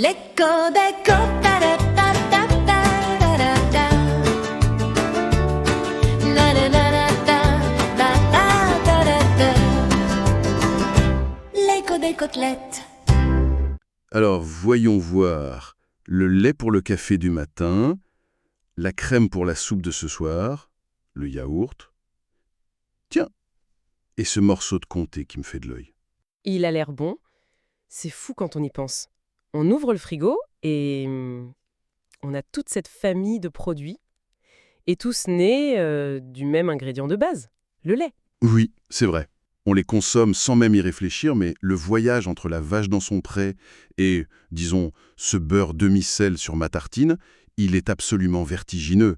L'eco d'eco, ta da ta ta ta da da da. La da da da da da da da da. L'eco des côtelettes. Alors, voyons voir. Le lait pour le café du matin, la crème pour la soupe de ce soir, le yaourt. Tiens, et ce morceau de comté qui me fait de l'œil. Il a l'air bon. C'est fou quand on y pense. On ouvre le frigo et on a toute cette famille de produits, et tous nés du même ingrédient de base, le lait. Oui, c'est vrai. On les consomme sans même y réfléchir, mais le voyage entre la vache dans son pré et, disons, ce beurre demi-sel sur ma tartine, il est absolument vertigineux.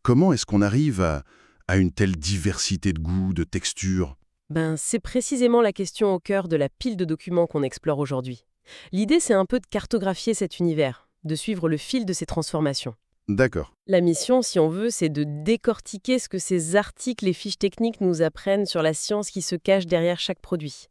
Comment est-ce qu'on arrive à une telle diversité de goûts, de textures? C'est précisément la question au cœur de la pile de documents qu'on explore aujourd'hui. L'idée, c'est un peu de cartographier cet univers, de suivre le fil de ces transformations. D'accord. La mission, si on veut, c'est de décortiquer ce que ces articles et fiches techniques nous apprennent sur la science qui se cache derrière chaque produit.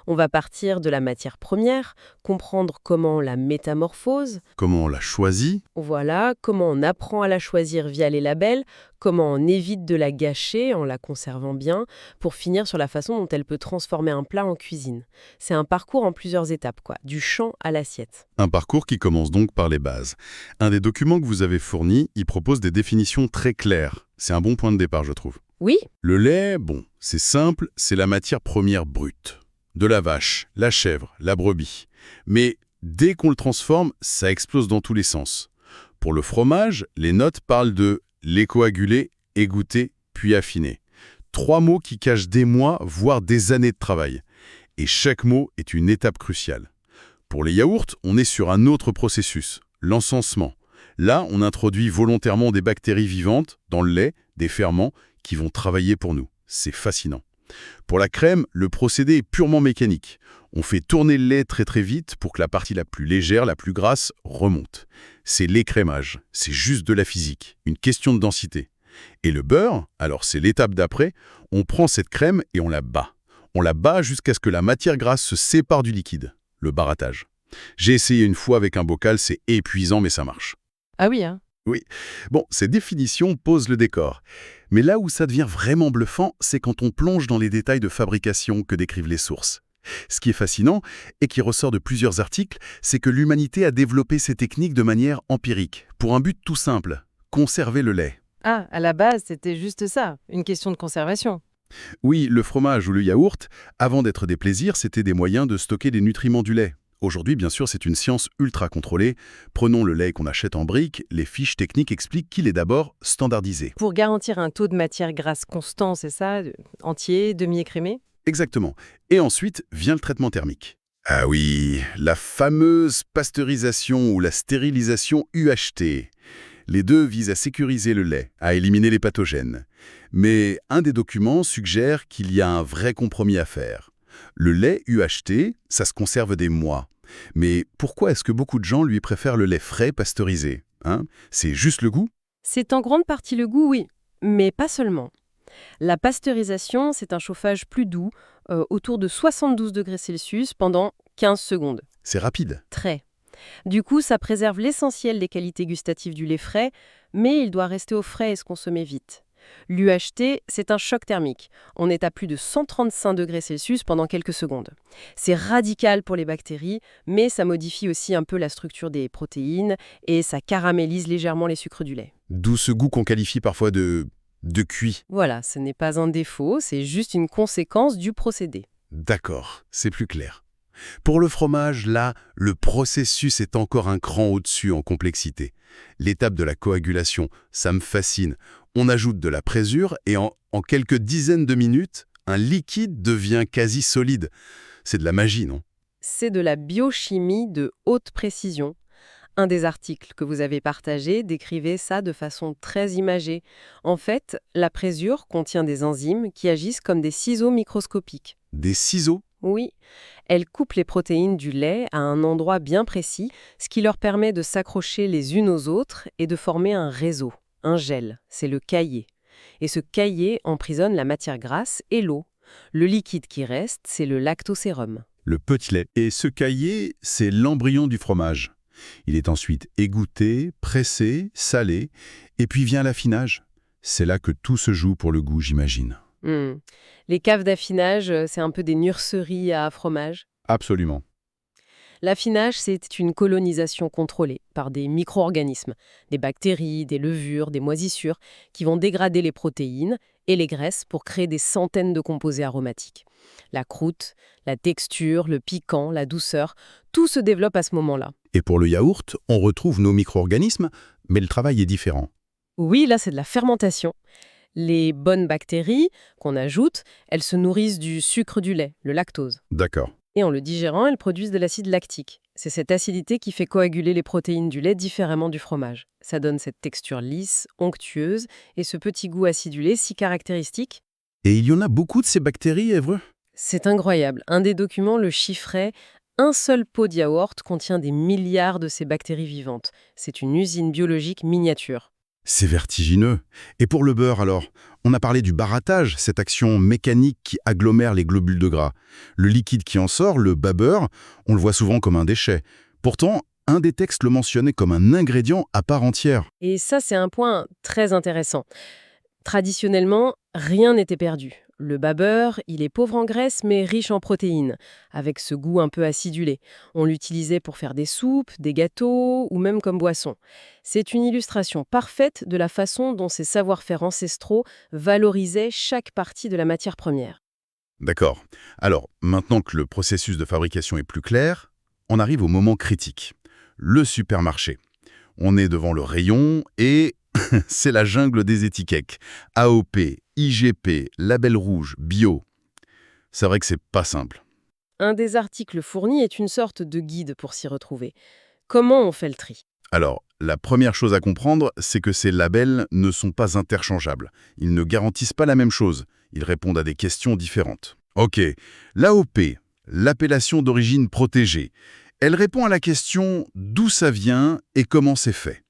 On va partir de la matière première, comprendre comment on la métamorphose, Comment on l'a choisi? voilà, comment on apprend à la choisir via les labels, comment on évite de la gâcher en la conservant bien, pour finir sur la façon dont elle peut transformer un plat en cuisine. C'est un parcours en plusieurs étapes, du champ à l'assiette. Un parcours qui commence donc par les bases. Un des documents que vous avez fournis, il propose des définitions très claires. C'est un bon point de départ, je trouve. Oui, Le lait, bon, c'est simple, c'est la matière première brute. De la vache, la chèvre, la brebis. Mais dès qu'on le transforme, ça explose dans tous les sens. Pour le fromage, les notes parlent de lait coagulé, égoutté, puis affiné. 3 mots qui cachent des mois, voire des années de travail. Et chaque mot est une étape cruciale. Pour les yaourts, on est sur un autre processus, l'encensement. Là, on introduit volontairement des bactéries vivantes dans le lait, des ferments, qui vont travailler pour nous. C'est fascinant. Pour la crème, le procédé est purement mécanique. On fait tourner le lait très très vite pour que la partie la plus légère, la plus grasse, remonte. C'est l'écrémage, c'est juste de la physique, une question de densité. Et le beurre, alors c'est l'étape d'après, on prend cette crème et on la bat. On la bat jusqu'à ce que la matière grasse se sépare du liquide, le barattage. J'ai essayé une fois avec un bocal, c'est épuisant mais ça marche. ah oui, hein. Oui. Bon, ces définitions posent le décor. Mais là où ça devient vraiment bluffant, c'est quand on plonge dans les détails de fabrication que décrivent les sources. Ce qui est fascinant, et qui ressort de plusieurs articles, c'est que l'humanité a développé ces techniques de manière empirique, pour un but tout simple, conserver le lait. Ah, à la base, c'était juste ça, une question de conservation. Oui, le fromage ou le yaourt, avant d'être des plaisirs, c'était des moyens de stocker les nutriments du lait. Aujourd'hui, bien sûr, c'est une science ultra contrôlée. Prenons le lait qu'on achète en briques, les fiches techniques expliquent qu'il est d'abord standardisé. Pour garantir un taux de matière grasse constant, c'est ça, entier, demi-écrémé? Exactement. Et ensuite vient le traitement thermique. Ah oui, la fameuse pasteurisation ou la stérilisation UHT. Les deux visent à sécuriser le lait, à éliminer les pathogènes. Mais un des documents suggère qu'il y a un vrai compromis à faire. Le lait UHT, ça se conserve des mois. Mais pourquoi est-ce que beaucoup de gens lui préfèrent le lait frais pasteurisé, C'est juste le goût? C'est en grande partie le goût, oui, mais pas seulement. La pasteurisation, c'est un chauffage plus doux, autour de 72 degrés Celsius pendant 15 secondes. C'est rapide. Très. Du coup, ça préserve l'essentiel des qualités gustatives du lait frais, mais il doit rester au frais et se consommer vite. L'UHT, c'est un choc thermique. On est à plus de 135 degrés Celsius pendant quelques secondes. C'est radical pour les bactéries, mais ça modifie aussi un peu la structure des protéines et ça caramélise légèrement les sucres du lait. D'où ce goût qu'on qualifie parfois de cuit. Voilà, ce n'est pas un défaut, c'est juste une conséquence du procédé. D'accord, c'est plus clair. Pour le fromage, là, le processus est encore un cran au-dessus en complexité. L'étape de la coagulation, ça me fascine. On ajoute de la présure et en quelques dizaines de minutes, un liquide devient quasi solide. C'est de la magie, non? C'est de la biochimie de haute précision. Un des articles que vous avez partagé décrivait ça de façon très imagée. En fait, la présure contient des enzymes qui agissent comme des ciseaux microscopiques. Des ciseaux? Oui, elles coupent les protéines du lait à un endroit bien précis, ce qui leur permet de s'accrocher les unes aux autres et de former un réseau, un gel, c'est le caillé. Et ce caillé emprisonne la matière grasse et l'eau. Le liquide qui reste, c'est le lactosérum. Le petit lait. Et ce caillé, c'est l'embryon du fromage. Il est ensuite égoutté, pressé, salé, et puis vient l'affinage. C'est là que tout se joue pour le goût, j'imagine. Hmm. Les caves d'affinage, c'est un peu des nurseries à fromage. Absolument. L'affinage, c'est une colonisation contrôlée par des micro-organismes, des bactéries, des levures, des moisissures, qui vont dégrader les protéines et les graisses pour créer des centaines de composés aromatiques. La croûte, la texture, le piquant, la douceur, tout se développe à ce moment-là. Et pour le yaourt, on retrouve nos micro-organismes, mais le travail est différent. Oui, là, c'est de la fermentation. Les bonnes bactéries qu'on ajoute, elles se nourrissent du sucre du lait, le lactose. D'accord. Et en le digérant, elles produisent de l'acide lactique. C'est cette acidité qui fait coaguler les protéines du lait différemment du fromage. Ça donne cette texture lisse, onctueuse, et ce petit goût acidulé si caractéristique. Et il y en a beaucoup de ces bactéries, Évreux? C'est incroyable. Un des documents le chiffrait. Un seul pot de yaourt contient des milliards de ces bactéries vivantes. C'est une usine biologique miniature. C'est vertigineux. Et pour le beurre, alors? On a parlé du barattage, cette action mécanique qui agglomère les globules de gras. Le liquide qui en sort, le bas-beurre, on le voit souvent comme un déchet. Pourtant, un des textes le mentionnait comme un ingrédient à part entière. Et ça, c'est un point très intéressant. Traditionnellement, rien n'était perdu. Le bas-beurre, il est pauvre en graisse mais riche en protéines, avec ce goût un peu acidulé. On l'utilisait pour faire des soupes, des gâteaux ou même comme boisson. C'est une illustration parfaite de la façon dont ces savoir-faire ancestraux valorisaient chaque partie de la matière première. D'accord. Alors, maintenant que le processus de fabrication est plus clair, on arrive au moment critique. Le supermarché. On est devant le rayon et c'est la jungle des étiquettes. AOP, IGP, label rouge, bio. C'est vrai que c'est pas simple. Un des articles fournis est une sorte de guide pour s'y retrouver. Comment on fait le tri? Alors, la première chose à comprendre, c'est que ces labels ne sont pas interchangeables. Ils ne garantissent pas la même chose. Ils répondent à des questions différentes. Ok, l'AOP, l'appellation d'origine protégée, elle répond à la question d'où ça vient et comment c'est fait.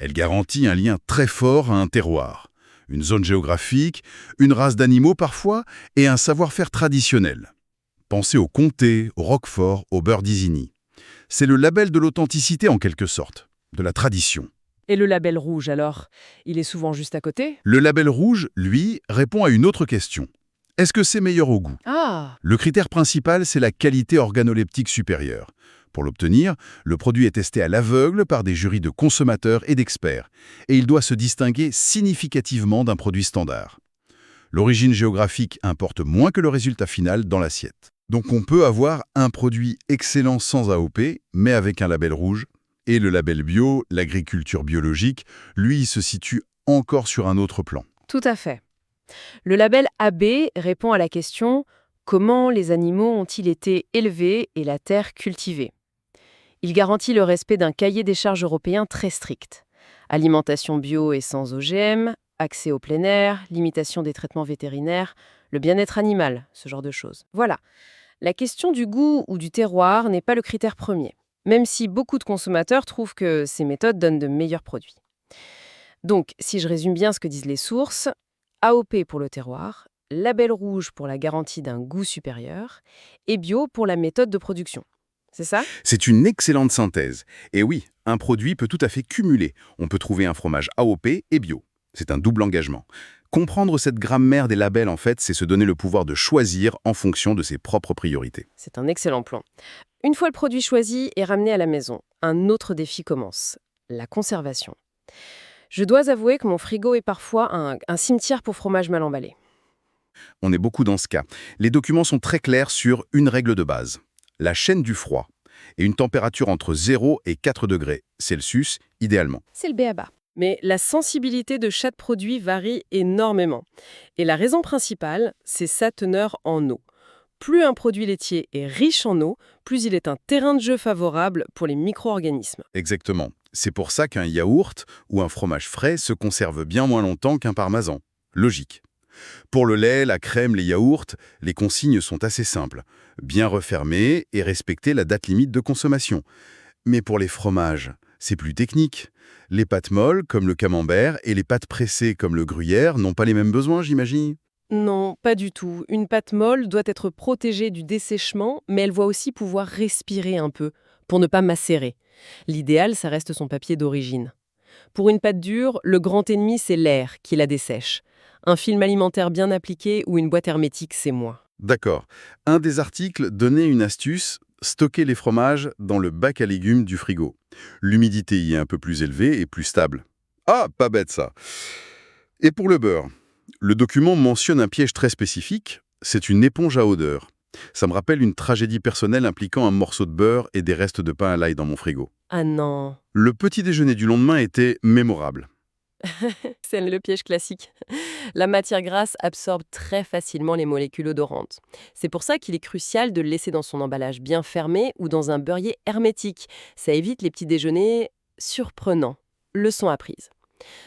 Elle garantit un lien très fort à un terroir, une zone géographique, une race d'animaux parfois, et un savoir-faire traditionnel. Pensez au comté, au roquefort, au beurre d'Isigny. C'est le label de l'authenticité en quelque sorte, de la tradition. Et le label rouge, alors? Il est souvent juste à côté? Le label rouge, lui, répond à une autre question. Est-ce que c'est meilleur au goût? Ah! Le critère principal, c'est la qualité organoleptique supérieure. Pour l'obtenir, le produit est testé à l'aveugle par des jurys de consommateurs et d'experts, et il doit se distinguer significativement d'un produit standard. L'origine géographique importe moins que le résultat final dans l'assiette. Donc on peut avoir un produit excellent sans AOP, mais avec un label rouge, et le label bio, l'agriculture biologique, lui, se situe encore sur un autre plan. Tout à fait. Le label AB répond à la question « Comment les animaux ont-ils été élevés et la terre cultivée ?» Il garantit le respect d'un cahier des charges européen très strict. Alimentation bio et sans OGM, accès au plein air, limitation des traitements vétérinaires, le bien-être animal, ce genre de choses. Voilà. La question du goût ou du terroir n'est pas le critère premier, même si beaucoup de consommateurs trouvent que ces méthodes donnent de meilleurs produits. Donc, si je résume bien ce que disent les sources, AOP pour le terroir, label rouge pour la garantie d'un goût supérieur et bio pour la méthode de production. C'est ça? C'est une excellente synthèse. Et oui, un produit peut tout à fait cumuler. On peut trouver un fromage AOP et bio. C'est un double engagement. Comprendre cette grammaire des labels, en fait, c'est se donner le pouvoir de choisir en fonction de ses propres priorités. C'est un excellent plan. Une fois le produit choisi et ramené à la maison, un autre défi commence, la conservation. Je dois avouer que mon frigo est parfois un cimetière pour fromage mal emballé. On est beaucoup dans ce cas. Les documents sont très clairs sur une règle de base. La chaîne du froid et une température entre 0 et 4 degrés Celsius, idéalement. C'est le b.a.-ba. Mais la sensibilité de chaque produit varie énormément. Et la raison principale, c'est sa teneur en eau. Plus un produit laitier est riche en eau, plus il est un terrain de jeu favorable pour les micro-organismes. Exactement. C'est pour ça qu'un yaourt ou un fromage frais se conserve bien moins longtemps qu'un parmesan. Logique. Pour le lait, la crème, les yaourts, les consignes sont assez simples. Bien refermer et respecter la date limite de consommation. Mais pour les fromages, c'est plus technique. Les pâtes molles, comme le camembert, et les pâtes pressées, comme le gruyère, n'ont pas les mêmes besoins, j'imagine. Non, pas du tout. Une pâte molle doit être protégée du dessèchement, mais elle doit aussi pouvoir respirer un peu, pour ne pas macérer. L'idéal, ça reste son papier d'origine. Pour une pâte dure, le grand ennemi, c'est l'air qui la dessèche. Un film alimentaire bien appliqué ou une boîte hermétique, c'est moins. D'accord. Un des articles donnait une astuce, stocker les fromages dans le bac à légumes du frigo. L'humidité y est un peu plus élevée et plus stable. Ah, pas bête ça. Et pour le beurre, le document mentionne un piège très spécifique, c'est une éponge à odeur. Ça me rappelle une tragédie personnelle impliquant un morceau de beurre et des restes de pain à l'ail dans mon frigo. Ah non, Le petit déjeuner du lendemain était mémorable. c'est le piège classique. La matière grasse absorbe très facilement les molécules odorantes. C'est pour ça qu'il est crucial de le laisser dans son emballage bien fermé ou dans un beurrier hermétique. Ça évite les petits déjeuners surprenants. Leçon apprise.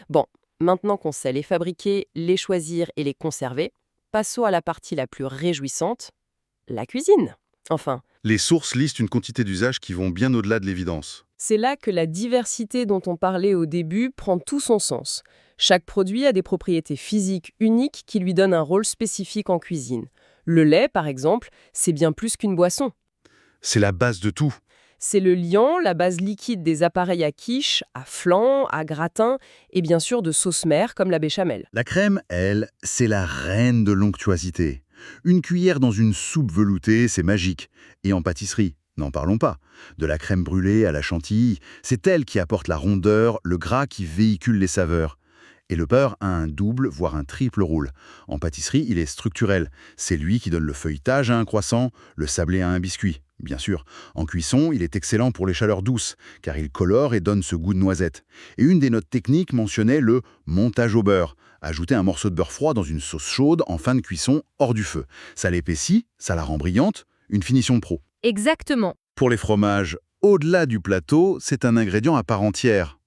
Bon, maintenant qu'on sait les fabriquer, les choisir et les conserver, passons à la partie la plus réjouissante, la cuisine. Enfin, Les sources listent une quantité d'usages qui vont bien au-delà de l'évidence. c'est là que la diversité dont on parlait au début prend tout son sens. Chaque produit a des propriétés physiques uniques qui lui donnent un rôle spécifique en cuisine. Le lait, par exemple, c'est bien plus qu'une boisson. C'est la base de tout. C'est le liant, la base liquide des appareils à quiche, à flan, à gratin et bien sûr de sauce mère comme la béchamel. La crème, elle, c'est la reine de l'onctuosité. Une cuillère dans une soupe veloutée, c'est magique. Et en pâtisserie, n'en parlons pas. De la crème brûlée à la chantilly, c'est elle qui apporte la rondeur, le gras qui véhicule les saveurs. Et le beurre a un double, voire un triple rôle. En pâtisserie, il est structurel. C'est lui qui donne le feuilletage à un croissant, le sablé à un biscuit. Bien sûr, en cuisson, il est excellent pour les chaleurs douces, car il colore et donne ce goût de noisette. Et une des notes techniques mentionnait le montage au beurre. Ajouter un morceau de beurre froid dans une sauce chaude en fin de cuisson hors du feu. Ça l'épaissit, ça la rend brillante, une finition de pro. Exactement. Pour les fromages, au-delà du plateau, c'est un ingrédient à part entière.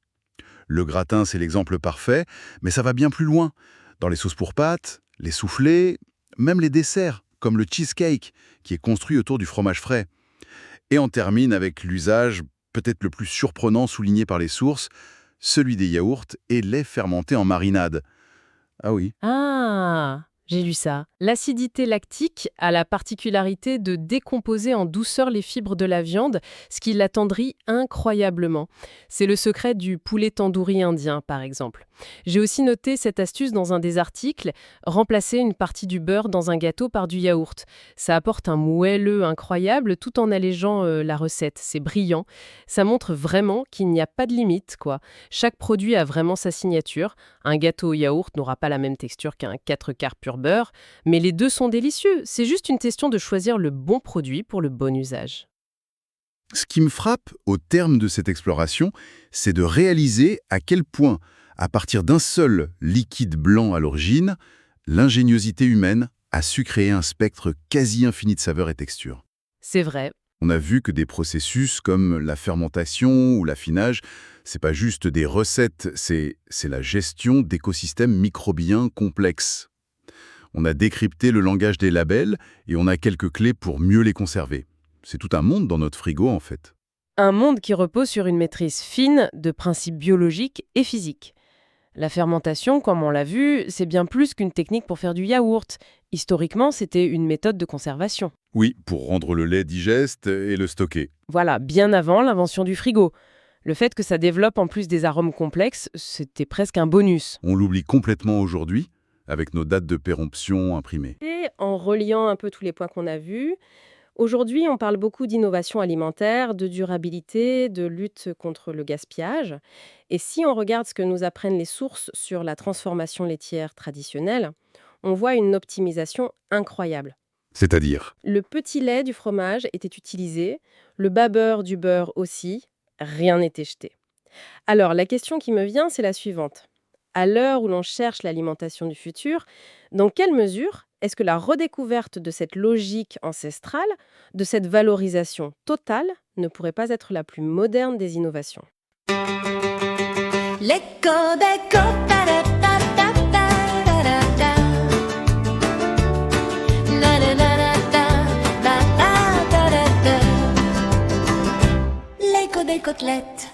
Le gratin, c'est l'exemple parfait, mais ça va bien plus loin. Dans les sauces pour pâtes, les soufflés, même les desserts, comme le cheesecake, qui est construit autour du fromage frais. Et on termine avec l'usage, peut-être le plus surprenant souligné par les sources, celui des yaourts et lait fermenté en marinade. Ah oui. Ah, j'ai lu ça. L'acidité lactique a la particularité de décomposer en douceur les fibres de la viande, ce qui l'attendrit incroyablement. C'est le secret du poulet tandoori indien, par exemple. J'ai aussi noté cette astuce dans un des articles, remplacer une partie du beurre dans un gâteau par du yaourt. Ça apporte un moelleux incroyable tout en allégeant la recette. C'est brillant. Ça montre vraiment qu'il n'y a pas de limite, quoi. Chaque produit a vraiment sa signature. Un gâteau au yaourt n'aura pas la même texture qu'un 4/4 pur beurre, mais les deux sont délicieux. C'est juste une question de choisir le bon produit pour le bon usage. Ce qui me frappe au terme de cette exploration, c'est de réaliser à quel point, à partir d'un seul liquide blanc à l'origine, l'ingéniosité humaine a su créer un spectre quasi infini de saveurs et textures. C'est vrai. On a vu que des processus comme la fermentation ou l'affinage, c'est pas juste des recettes, c'est la gestion d'écosystèmes microbiens complexes. On a décrypté le langage des labels et on a quelques clés pour mieux les conserver. C'est tout un monde dans notre frigo, en fait. Un monde qui repose sur une maîtrise fine de principes biologiques et physiques. La fermentation, comme on l'a vu, c'est bien plus qu'une technique pour faire du yaourt. Historiquement, c'était une méthode de conservation. Oui, pour rendre le lait digeste et le stocker. Voilà, bien avant l'invention du frigo. Le fait que ça développe en plus des arômes complexes, c'était presque un bonus. On l'oublie complètement aujourd'hui, avec nos dates de péremption imprimées. Et en reliant un peu tous les points qu'on a vus, aujourd'hui, on parle beaucoup d'innovation alimentaire, de durabilité, de lutte contre le gaspillage. Et si on regarde ce que nous apprennent les sources sur la transformation laitière traditionnelle, on voit une optimisation incroyable. C'est-à-dire, Le petit lait du fromage était utilisé, le bas beurre du beurre aussi, rien n'était jeté. Alors, la question qui me vient, c'est la suivante. À l'heure où l'on cherche l'alimentation du futur, dans quelle mesure est-ce que la redécouverte de cette logique ancestrale, de cette valorisation totale, ne pourrait pas être la plus moderne des innovations ? L'écho d'écho, ta-da-ta-ta-ta-da-da. La-la-la-la-ta, la-la-ta-da-ta. L'écho des côtelettes.